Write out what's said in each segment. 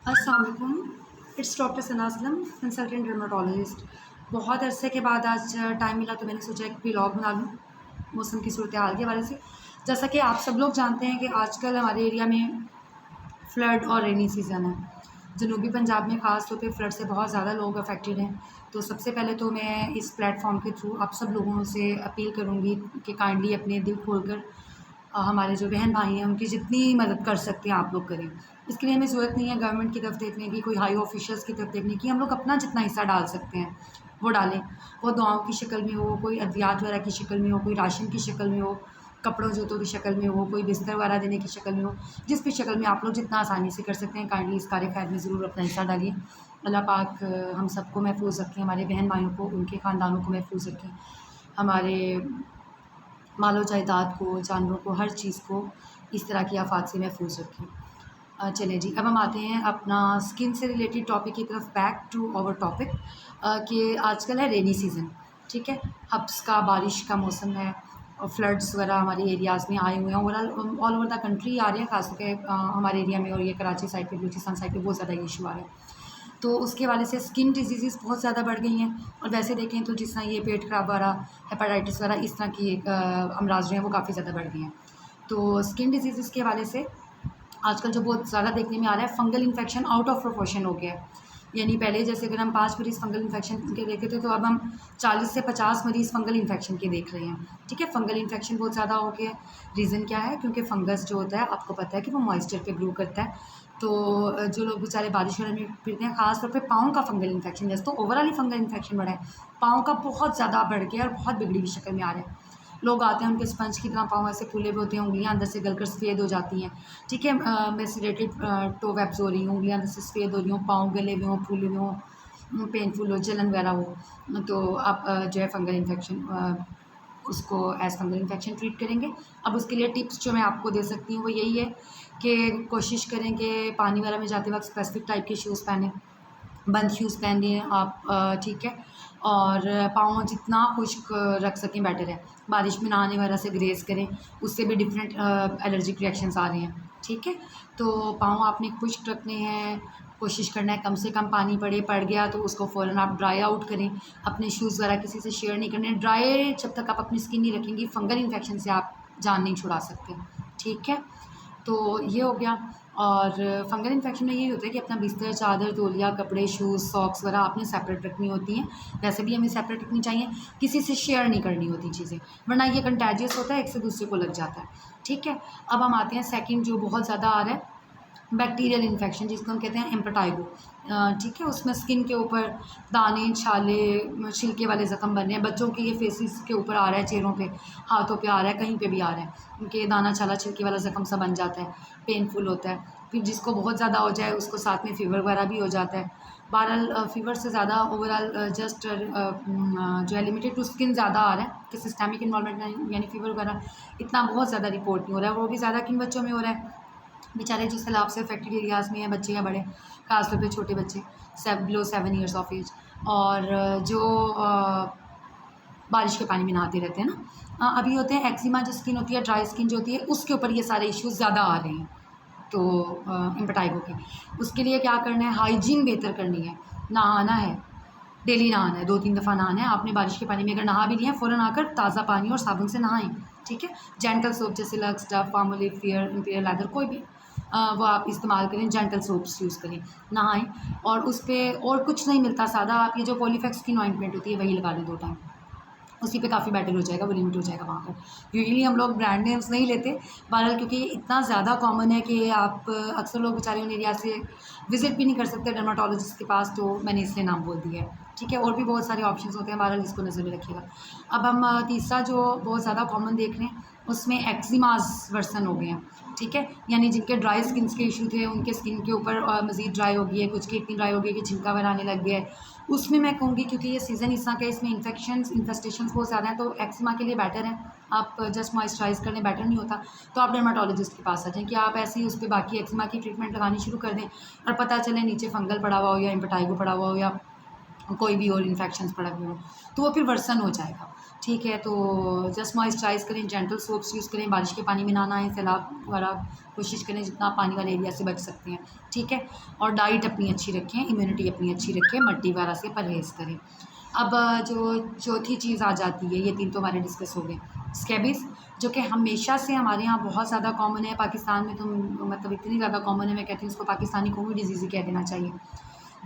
अस्सलाम वालेकुम। It's doctor Sana Aslam, consultant dermatologist. बहुत अरसे के बाद आज टाइम मिला तो मैंने सोचा एक व्लॉग बना लूँ मौसम की सूरत हाल के हवाले से। जैसा कि आप सब लोग जानते हैं कि आजकल हमारे एरिया में फ़्लड और रेनी सीज़न है। जनूबी पंजाब में ख़ास तौर पे फ़्लड से बहुत ज़्यादा लोग अफेक्टेड हैं। तो सबसे पहले तो मैं इस प्लेटफॉर्म के थ्रू आप सब लोगों से अपील करूँगी कि काइंडली अपने दिल खोलकर हमारे जो बहन भाई हैं उनकी जितनी मदद कर सकते हैं आप लोग करें। इसके लिए हमें ज़रूरत नहीं है गवर्नमेंट की तरफ देखने की, कोई हाई ऑफिशियल्स की तरफ देखने की। हम लोग अपना जितना हिस्सा डाल सकते हैं वो डालें। वो दुआओं की शक्ल में हो, कोई अद्वियात वगैरह की शक्ल में हो, कोई राशन की शक्ल में हो, कपड़ों जूतों की शक्ल में हो, कोई बिस्तर वगैरह देने की शक्ल में हो। जिस भी शक्ल में आप लोग जितना आसानी से कर सकते हैं काइंडली इस कार्य खैर में ज़रूर अपना हिस्सा डालिए। अल्लाह पाक हम सबको महफूज रखें, हमारे बहन भाइयों को, उनके ख़ानदानों को महफूज रखें, हमारे मालो जायदाद को, जानवरों को, हर चीज़ को इस तरह की आफ़ात से महफूज रखें। चलें जी, अब हम आते हैं अपना स्किन से रिलेटेड टॉपिक की तरफ, बैक टू आवर टॉपिक कि आजकल है रेनी सीज़न, ठीक है। हब्स का, बारिश का मौसम है और फ्लड्स वगैरह हमारे एरियाज़ में आए हुए हैं। Overall all over the country आ रहे हैं, ख़ास करके हमारे एरिया में और ये कराची साइड पे, बलूचिस्तान साइड पे बहुत ज़्यादा ये इशू आ रहा है। तो उसके हवाले से स्किन डिजीज़ बहुत ज़्यादा बढ़ गई हैं। और वैसे देखें तो जिस तरह ये पेट ख़राब वाला, हेपेटाइटिस वगैरह, इस तरह की अमराज़ जो हैं वो काफ़ी ज़्यादा बढ़ गए हैं। तो स्किन डिजीज़ के हवाले से आजकल जो बहुत ज़्यादा देखने में आ रहा है, fungal infection out of proportion हो गया है। यानी पहले जैसे अगर हम 5 मरीज़ फ़ंगल इन्फेक्शन के देखे थे, तो अब हम 40 से 50 मरीज़ फ़ंगल इन्फेक्शन के देख रहे हैं, ठीक है। फ़ंगल इन्फेक्शन बहुत ज़्यादा हो गया है। रीज़न क्या है? क्योंकि फ़ंगस जो होता है आपको पता है कि वो मॉइस्चर पे ग्रो करता है। तो जो लोग बेचारे बारिश वगैरह में फिरते हैं, ख़ास तौर पे पाँव का फ़ंगल इन्फेक्शन, जैसे तो ओवरऑल ही फ़ंगल इन्फेक्शन बढ़ा है, पाँव का बहुत ज़्यादा बढ़ गया और बहुत बिगड़ी हुई शक्ल में आ रहा है। लोग आते हैं, उनके स्पंज की तरह पाँव ऐसे फूले हुए होते हैं, उँगलियाँ अंदर से गलकर सफ़ेद हो जाती हैं, ठीक है। मैसेरेटेड टो वेब्स हो रही हों, उँगलियाँ अंदर से सफ़ेद हो रही हों, पाँव गले हुए हों, फूले हुए हों, पेनफुल हो, जलन वगैरह हो, तो आप जो है फ़ंगल इन्फेक्शन उसको एज़ फ़ंगल इन्फेक्शन ट्रीट करेंगे। अब उसके लिए टिप्स जो मैं आपको दे सकती हूँ वो यही है कि कोशिश करें कि पानी वगैरह में जाते वक़्त स्पेसिफ़िक टाइप के शूज़ पहनें, बंद शूज़ पहनिए आप, ठीक है। और पाँव जितना खुश्क रख सकें बेटर है। बारिश में नहाने वगैरह से ग्रेज़ करें, उससे भी डिफरेंट एलर्जिक रिएक्शंस आ रहे हैं, ठीक है। तो पाँव आपने खुश्क रखने हैं, कोशिश करना है कम से कम पानी पड़ गया तो उसको फ़ौरन आप ड्राई आउट करें। अपने शूज़ वगैरह किसी से शेयर नहीं करने। ड्राई जब तक आप अपनी स्किन नहीं रखेंगी, फ़ंगल इन्फेक्शन से आप जान नहीं छुड़ा सकते, ठीक है। तो ये हो गया। और फ़ंगल इन्फेक्शन में यही होता है कि अपना बिस्तर, चादर, तौलिया, कपड़े, शूज़, सॉक्स वगैरह आपने सेपरेट रखनी होती हैं। वैसे भी हमें सेपरेट रखनी चाहिए, किसी से शेयर नहीं करनी होती चीज़ें, वरना ये कंटेजियस होता है, एक से दूसरे को लग जाता है, ठीक है। अब हम आते हैं सेकंड जो बहुत ज़्यादा आ रहा है, बैक्टीरियल इन्फेक्शन, जिसको हम कहते हैं इम्पेटाइगो, ठीक है। उसमें स्किन के ऊपर दाने, छाले, छिलके वाले ज़ख़म बन रहे हैं। बच्चों के ये फेसेस के ऊपर आ रहा है, चेहरों पे, हाथों पे आ रहा है, कहीं पे भी आ रहा है, उनके दाना, छाला, छिलके वाला ज़ख़म सा बन जाता है, पेनफुल होता है। फिर जिसको बहुत ज़्यादा हो जाए उसको साथ में फ़ीवर वगैरह भी हो जाता है। बहरहाल फ़ीवर से ज़्यादा ओवरऑल जस्ट जो है लिमिटेड टू स्किन ज़्यादा आ रहा है कि सिस्टमिक इन्वॉल्वमेंट यानी फ़ीवर वगैरह इतना बहुत ज़्यादा रिपोर्ट नहीं हो रहा है। वो भी ज़्यादा किन बच्चों में हो रहा है? बेचारे जिस सैलाब से अफेक्टेड एरियाज़ में हैं, बच्चे या बड़े, ख़ास तौर पे छोटे बच्चे बिलो 7 ईयर्स ऑफ एज, और जो बारिश के पानी में नहाते रहते हैं ना, अभी होते हैं एक्जिमा जो स्किन होती है, ड्राई स्किन जो होती है, उसके ऊपर ये सारे इश्यूज़ ज़्यादा आ रहे हैं। तो इम्पेटाइगो के, उसके लिए क्या करना है? हाइजीन बेहतर करनी है, नहाना है, डेली नहाना है, 2-3 दफ़ा नहाना है। आपने बारिश के पानी में अगर नहा भी लिया है, फ़ौरन आकर ताज़ा पानी और साबुन से नहाएँ, ठीक है। जेंटल सोप जैसे lux, Dove, Palmolive, fair, imperial leather, कोई भी वो आप इस्तेमाल करें, जेंटल सोप्स यूज़ करें, नहाएँ। और उस पे और कुछ नहीं मिलता, सादा आप ये जो पॉलीफेक्स स्किन ऑइंटमेंट होती है वही लगा लें 2 टाइम, उसी पे काफ़ी बेटर हो जाएगा, वो लिमिट हो जाएगा वहाँ पर। यूजुअली हम लोग ब्रांड नेम्स नहीं लेते, बहरहाल क्योंकि ये इतना ज़्यादा कॉमन है कि आप अक्सर लोग बेचारे उन एरिया से विज़िट भी नहीं कर सकते डर्माटोलॉजिस्ट के पास, तो मैंने इसलिए नाम बोल दिया है, ठीक है। और भी बहुत सारे ऑप्शंस होते हैं, बहरहाल इसको नज़र में रखिएगा। अब हम तीसरा जो बहुत ज़्यादा कॉमन देख रहे हैं, उसमें एक्जिमास वर्सन हो गए हैं, ठीक है। यानी जिनके ड्राई स्किन्स के इशू थे, उनके स्किन के ऊपर मज़ीद ड्राई हो गई है, कुछ की इतनी ड्राई हो गई है कि छिलका बनाने लग गया है। उसमें मैं कहूँगी क्योंकि ये सीज़न इस तरह का है, इसमें इन्फेस्टेशंस बहुत ज़्यादा हैं, तो एक्जिमा के लिए बेटर है आप जस्ट मॉइस्चराइज़ करने, बेटर नहीं होता तो आप डर्माटोलॉजिस्ट के पास आ जाएँ, कि आप ऐसे ही उस पे बाकी एक्जिमा की ट्रीटमेंट लगानी शुरू कर दें और पता चले नीचे फंगल पड़ा हुआ हो या इम्पेटाइगो पड़ा हुआ हो या कोई भी और इन्फेक्शंस पड़ा हुए हो, तो वो फिर वर्सन हो जाएगा। ठीक है, तो जस्ट मॉइस्चराइज़ करें, जेंटल सोप्स यूज़ करें, बारिश के पानी में नहाना है, सैलाब वगैरह कोशिश करें जितना पानी वाले एरिया से बच सकते हैं। ठीक है, और डाइट अपनी अच्छी रखें, इम्यूनिटी अपनी अच्छी रखें, मट्टी वगैरह से परहेज़ करें। अब जो चौथी चीज़ आ जाती है, ये 3 तो हमारे डिस्कस हो गए। स्कैबीज़, जो कि हमेशा से हमारे यहाँ बहुत ज़्यादा कॉमन है, पाकिस्तान में तो मतलब इतनी ज़्यादा कॉमन है, मैं कहती हूँ उसको पाकिस्तानी कौमी डिजीज़ ही कह देना चाहिए।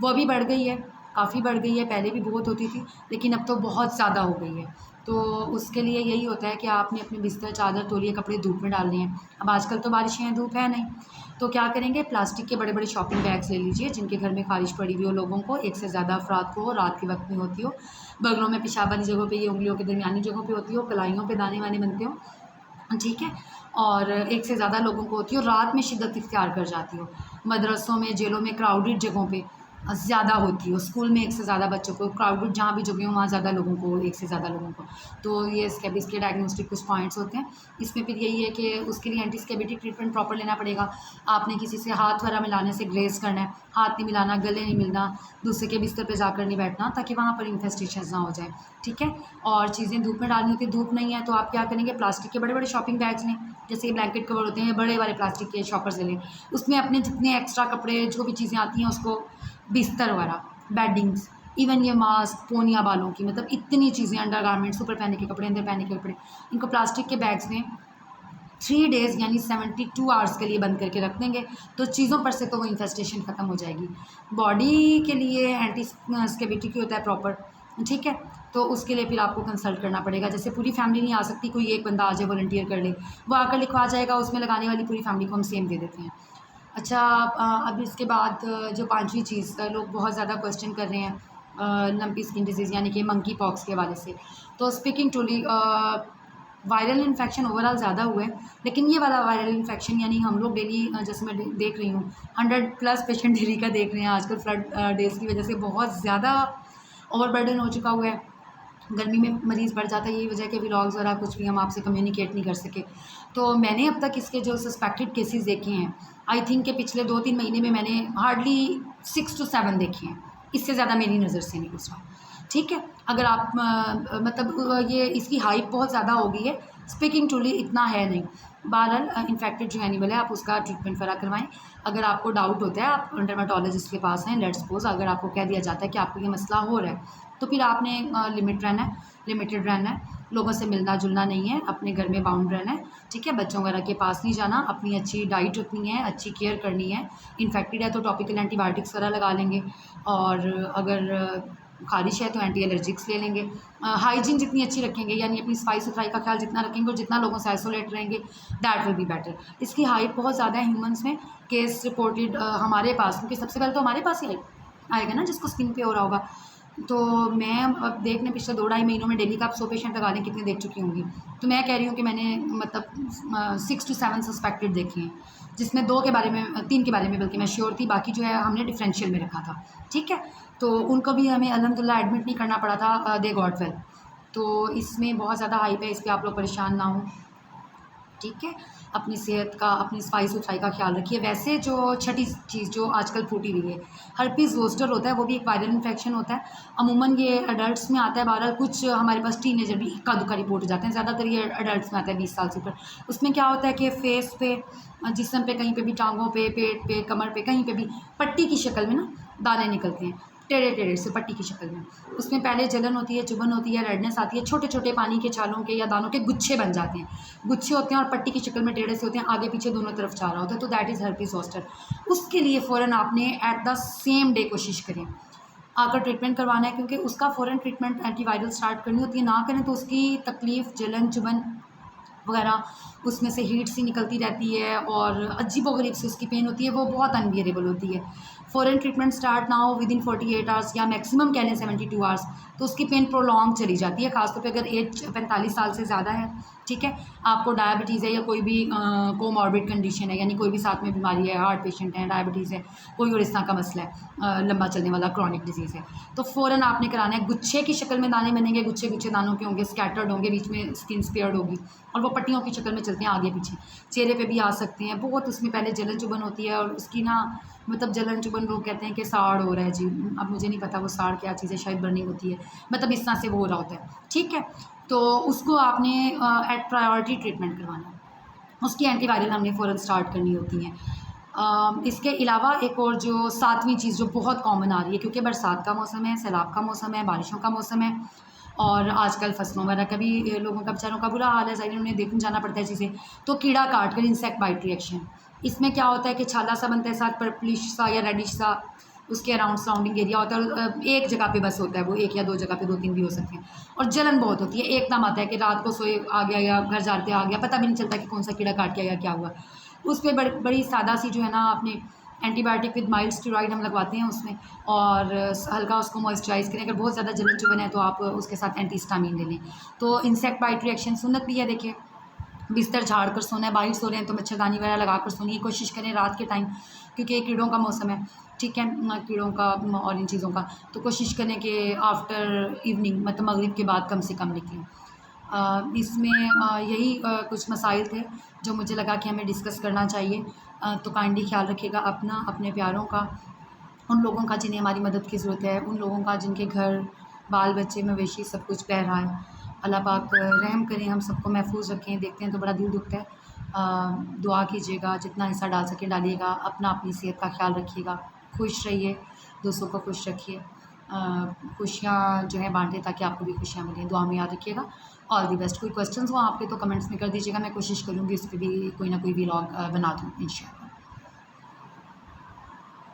वो अभी बढ़ गई है, काफ़ी बढ़ गई है, पहले भी बहुत होती थी लेकिन अब तो बहुत ज़्यादा हो गई है। तो उसके लिए यही होता है कि आपने अपने बिस्तर, चादर, तौलिए, कपड़े धूप में डालने हैं। अब आजकल तो बारिशें हैं, धूप है नहीं, तो क्या करेंगे, प्लास्टिक के बड़े बड़े शॉपिंग बैग्स ले लीजिए जिनके घर में ख़ारिश पड़ी हुई हो लोगों को, एक से ज़्यादा अफराद को हो, रात के वक्त में होती हो, बगलों में पेशाब वाली जगहों पे, ये उंगलियों के दरमियानी जगहों पे होती हो, कलाइयों पे दाने वाने बनते हो। ठीक है, और एक से ज़्यादा लोगों को होती हो, रात में शिद्दत इख्तियार कर जाती हो, मदरसों में, जेलों में, क्राउडेड जगहों पे ज़्यादा होती हो, स्कूल में एक से ज़्यादा बच्चों को, क्राउडेड जहाँ भी जगह हो वहाँ ज़्यादा लोगों को, एक से ज़्यादा लोगों को। तो ये स्कैबीज़ के डायग्नोस्टिक कुछ पॉइंट्स होते हैं। इसमें फिर यही है कि उसके लिए एंटी स्कैबिडिक ट्रीटमेंट प्रॉपर लेना पड़ेगा। आपने किसी से हाथ वगैरह मिलाने से ग्रेज़ करना है, हाथ नहीं मिलाना, गले नहीं मिलना, दूसरे के बिस्तर पे जाकर नहीं बैठना ताकि वहाँ पर इन्फेस्टेशंस ना हो जाए। ठीक है, और चीज़ें धूप में डालनी होती है, धूप नहीं है तो आप क्या करेंगे, प्लास्टिक के बड़े बड़े शॉपिंग बैग्स लें, जैसे ये ब्लैंकेट कवर होते हैं, बड़े वाले प्लास्टिक के शॉपर्स ले लें, उसमें अपने जितने एक्स्ट्रा कपड़े, जो भी चीज़ें आती हैं उसको, बिस्तर वगैरह, बेडिंग्स, इवन ये मास्क, पोनिया बालों की, मतलब इतनी चीज़ें, अंडर गारमेंट्स, ऊपर पहनने के कपड़े, अंदर पहनने के कपड़े, इनको प्लास्टिक के बैग्स में 3 डेज़ यानी 72 आवर्स के लिए बंद करके रख देंगे, तो चीज़ों पर से तो वो इन्फेस्टेशन ख़त्म हो जाएगी। बॉडी के लिए एंटी स्कैबिडिटी होता है प्रॉपर। ठीक है, तो उसके लिए फिर आपको कंसल्ट करना पड़ेगा। जैसे पूरी फैमिली नहीं आ सकती, कोई एक बंदा आ जाए, वॉलंटियर कर ले, वो आकर लिखवा जाएगा, उसमें लगाने वाली पूरी फैमिली को हम सेम दे देते हैं। अच्छा, अब इसके बाद जो 5वीं चीज़, लोग बहुत ज़्यादा क्वेश्चन कर रहे हैं लंपी स्किन डिजीज़ यानी कि मंकी पॉक्स के हवाले से। तो स्पीकिंग टूली, वायरल इन्फेक्शन ओवरऑल ज़्यादा हुए हैं, लेकिन ये वाला वायरल इन्फेक्शन यानी हम लोग डेली, जैसे मैं देख रही हूँ 100+ पेशेंट डेली का देख रहे हैं आजकल, फ्लड डेज़ की वजह से बहुत ज़्यादा ओवरबर्डन हो चुका हुआ है। गर्मी में मरीज़ बढ़ जाता है, यही वजह है कि व्लॉग्स वगैरह कुछ भी हम आपसे कम्युनिकेट नहीं कर सके। तो मैंने अब तक इसके जो सस्पेक्टेड केसेस देखे हैं, आई थिंक कि पिछले 2-3 महीने में मैंने हार्डली 6 to 7 देखे हैं, इससे ज़्यादा मेरी नज़र से नहीं गुजरा। ठीक है, अगर आप मतलब ये इसकी हाइप बहुत ज़्यादा हो गई है, स्पीकिंग टूली इतना है नहीं। बहरहाल इन्फेक्टेड जो एनिमल है आप उसका ट्रीटमेंट वगैरह करवाएं। अगर आपको डाउट होता है आप डर्मेटोलॉजिस्ट के पास हैं, लेट्स सपोज अगर आपको कह दिया जाता है कि आपको ये मसला हो रहा है, तो फिर आपने लिमिटेड रहना है, लोगों से मिलना जुलना नहीं है, अपने घर में बाउंड रहना है। ठीक है, बच्चों वगैरह के पास नहीं जाना, अपनी अच्छी डाइट रखनी है, अच्छी केयर करनी है। इन्फेक्टेड है तो टॉपिकल एंटीबायोटिक्स वगैरह लगा लेंगे, और अगर ख़ारिश है तो एंटी एलर्जिक्स ले लेंगे। हाइजीन जितनी अच्छी रखेंगे, यानी अपनी सफाई सुथराई का ख्याल जितना रखेंगे और जितना लोगों से आइसोलेट रहेंगे, दैट विल बी बेटर। इसकी हाइप बहुत ज़्यादा है ह्यूमंस में, केस रिपोर्टेड हमारे पास, क्योंकि सबसे पहले तो हमारे पास ही आएगा ना जिसको स्किन पे हो रहा होगा। तो मैं अब देखने पिछले 2-2.5 महीनों में डेली का आप 100 पेशेंट लगा लें, कितने देख चुकी होंगी। तो मैं कह रही हूँ कि मैंने मतलब 6 to 7 सस्पेक्टेड देखे हैं, जिसमें 2 के बारे में, 3 के बारे में बल्कि मैं श्योर थी, बाकी जो है हमने डिफरेंशियल में रखा था। ठीक है, तो उनको भी हमें अल्हम्दुलिल्लाह एडमिट नहीं करना पड़ा था, दे गॉट वेल। तो इसमें बहुत ज़्यादा हाइप है, इस पर आप लोग परेशान ना हों। ठीक है, अपनी सेहत का, अपनी सफाई सुथराई का ख्याल रखिए। वैसे जो छठी चीज़ जो आजकल फूटी हुई है, हर्पीज़ ज़ोस्टर होता है, वो भी एक वायरल इन्फेक्शन होता है। अमूमन ये अडल्ट्स में आता है, बहरहाल कुछ हमारे पास टीनेजर भी इक्का दुक्का रिपोर्ट हो जाते हैं, ज़्यादातर ये अडल्ट्स में आता है 20 साल से ऊपर। उसमें क्या होता है कि फेस पे, जिस्म पे, कहीं पे भी, टांगों पे, पेट पे, कमर पे, कहीं पे भी पट्टी की शक्ल में ना दाने निकलते हैं, टेढ़े टेढ़े से पट्टी की शक्ल में। उसमें पहले जलन होती है, चुभन होती है, रेडनेस आती है, छोटे छोटे पानी के छालों के या दानों के गुच्छे बन जाते हैं, गुच्छे होते हैं और पट्टी की शक्ल में टेढ़े से होते हैं, आगे पीछे दोनों तरफ जा रहा होता है, तो दैट इज़ हर्पीज़ ज़ोस्टर। उसके लिए फ़ौरन आपने एट द सेम डे कोशिश करें आकर ट्रीटमेंट करवाना है, क्योंकि उसका फ़ौरन ट्रीटमेंट एंटीवायरल स्टार्ट करनी होती है। ना करें तो उसकी तकलीफ़, जलन, चुभन वगैरह, उसमें से हीट सी निकलती रहती है और अजीबोगरीब सी उसकी पेन होती है, वो बहुत अनबियरेबल होती है। फ़ौरन ट्रीटमेंट स्टार्ट ना हो विदिन 48 आवर्स या मैक्सिमम कह लें 72 आवर्स, तो उसकी पेन प्रोलॉन्ग चली जाती है, खासतौर पे अगर एज 45 साल से ज़्यादा है। ठीक है, आपको डायबिटीज़ है या कोई भी कोमॉर्बिड कंडीशन है, यानी कोई भी साथ में बीमारी है, हार्ट पेशेंट है, डायबिटीज़ है, कोई और इस तरह का मसला है, लंबा चलने वाला क्रॉनिक डिजीज़ है, तो फ़ौरन आपने कराना है। गुच्छे की शक्ल में दाने बनेंगे, गुच्छे गुच्छे दानों के होंगे, स्कैटर्ड होंगे, बीच में स्किन स्पेयर्ड होगी और वो पट्टियों की शक्ल में चलते हैं आगे पीछे, चेहरे पे भी आ सकते हैं। बहुत उसमें पहले जलन चुभन होती है और उसकी ना मतलब जलन चुभन लोग कहते हैं कि साड़ हो रहा है जी, अब मुझे नहीं पता वो साड़ क्या चीज़ है, शायद बर्निंग होती है, मतलब इस तरह से वो हो रहा होता है, ठीक है। तो उसको आपने एट प्रायोरिटी ट्रीटमेंट करवाना है, उसकी एंटीवायरल हमने फ़ौरन स्टार्ट करनी होती हैं। इसके अलावा एक और जो सातवीं चीज़ जो बहुत कॉमन आ रही है, क्योंकि बरसात का मौसम है, सैलाब का मौसम है, बारिशों का मौसम है और आजकल फसलों वगैरह का भी लोगों का बेचारों का बुरा हाल है, ज़ाहिर उन्हें देखने जाना पड़ता है चीज़ें। तो कीड़ा काट कर इंसेक्ट बाइट रिएक्शन, इसमें क्या होता है कि छाला सा बनता है, साथ पर्पलिश सा या रेडिश सा उसके अराउंड सराउंडिंग एरिया होता है और एक जगह पे बस होता है वो, एक या दो जगह पे, 2-3 भी हो सकते हैं। और जलन बहुत होती है, एकदम आता है कि रात को सोए आ गया या घर जाते आ गया, पता भी नहीं चलता कि कौन सा कीड़ा काट गया या क्या हुआ। उस पे बड़ी सादा सी जो है ना अपने एंटीबायोटिक विद माइल्ड स्टेरॉइड हम लगवाते हैं उसमें और हल्का उसको मॉइस्चराइज़ करें। अगर बहुत ज़्यादा जलन चुभन है तो आप उसके साथ एंटीहिस्टामिन ले लें। तो इंसेक्ट बाइट रिएक्शन सुन्नत भी है, देखिए बिस्तर झाड़ कर सोना है, बाहर सो रहे हैं तो मच्छरदानी वगैरह लगा कर सोने की कोशिश करें रात के टाइम, क्योंकि कीड़ों का मौसम है, ठीक है, कीड़ों का और इन चीज़ों का। तो कोशिश करें कि आफ्टर इवनिंग मतलब मगरिब के बाद कम से कम निकलें। इसमें यही कुछ मसाइल थे जो मुझे लगा कि हमें डिस्कस करना चाहिए। तो काइंडली ख्याल रखिएगा अपना, अपने प्यारों का, उन लोगों का जिन्हें हमारी मदद की ज़रूरत है, उन लोगों का जिनके घर बाल बच्चे मवेशी सब कुछ बह रहा है। अल्लाह पाक रहम करें, हम सबको महफूज रखें। देखते हैं तो बड़ा दिल दुखता है। दुआ कीजिएगा, जितना हिस्सा डाल सकें डालिएगा, अपना अपनी सेहत का ख्याल रखिएगा, खुश रहिए, दूसरों को खुश रखिए, खुशियाँ जो है बांटें ताकि आपको भी खुशियाँ मिलें। दुआ में याद रखिएगा। All the best. कोई क्वेश्चंस हो आपके तो कमेंट्स में कर दीजिएगा, मैं कोशिश करूँगी उस पर भी कोई ना कोई व्लॉग बना दूँ इंशाल्लाह।